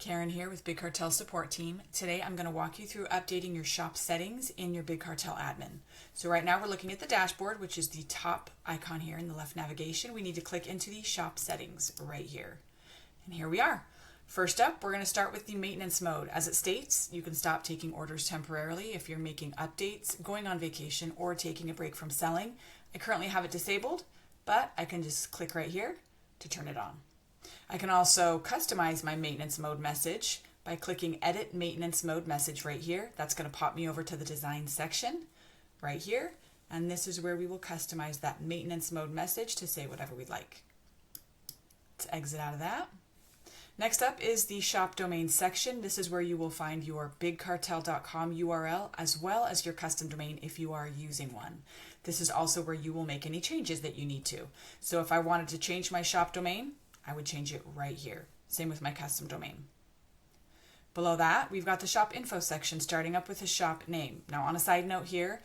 Karen here with Big Cartel support team. Today I'm going to walk you through updating your shop settings in your Big Cartel admin. So right now we're looking at the dashboard, which is the top icon here in the left navigation. We need to click into the shop settings right here. And here we are. First up, we're going to start with the maintenance mode. As it states, you can stop taking orders temporarily if you're making updates, going on vacation, or taking a break from selling. I currently have it disabled, but I can just click right here to turn it on. I can also customize my maintenance mode message by clicking Edit Maintenance Mode Message right here. That's going to pop me over to the design section right here. And this is where we will customize that maintenance mode message to say whatever we'd like. Let's exit out of that. Next up is the shop domain section. This is where you will find your bigcartel.com URL as well as your custom domain if you are using one. This is also where you will make any changes that you need to. So if I wanted to change my shop domain, I would change it right here. Same with my custom domain. Below that, we've got the shop info section starting up with the shop name. Now on a side note here,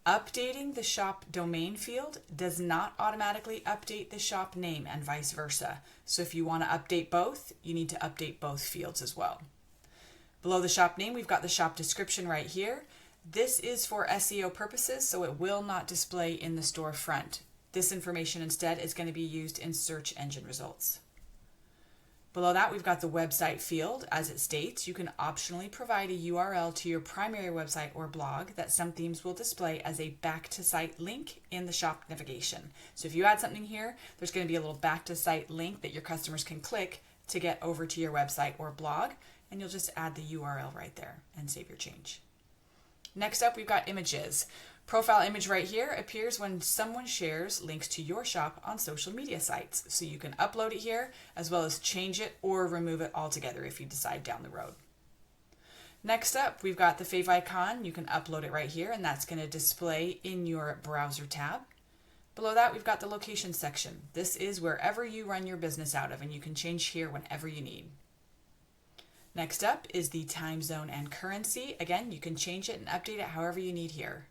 updating the shop domain field does not automatically update the shop name and vice versa. So if you want to update both, you need to update both fields as well. Below the shop name, we've got the shop description right here. This is for SEO purposes, so it will not display in the storefront. This information instead is going to be used in search engine results. Below that, we've got the website field. As it states, you can optionally provide a URL to your primary website or blog that some themes will display as a back to site link in the shop navigation. So if you add something here, there's going to be a little back to site link that your customers can click to get over to your website or blog, and you'll just add the URL right there and save your change. Next up, we've got images. Profile image right here appears when someone shares links to your shop on social media sites. So you can upload it here as well as change it or remove it altogether if you decide down the road. Next up, we've got the favicon. You can upload it right here and that's going to display in your browser tab. Below that, we've got the location section. This is wherever you run your business out of and you can change here whenever you need. Next up is the time zone and currency. Again, you can change it and update it however you need here.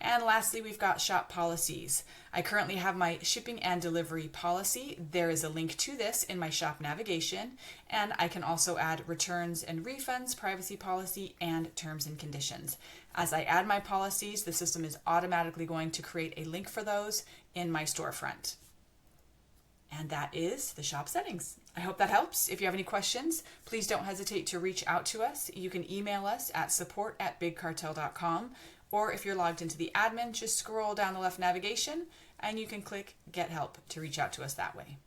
And lastly, we've got shop policies. I currently have my shipping and delivery policy. There is a link to this in my shop navigation, and I can also add returns and refunds, privacy policy, and terms and conditions. As I add my policies, the system is automatically going to create a link for those in my storefront. And that is the shop settings. I hope that helps. If you have any questions, please don't hesitate to reach out to us. You can email us at support@bigcartel.com. Or if you're logged into the admin, just scroll down the left navigation and you can click Get Help to reach out to us that way.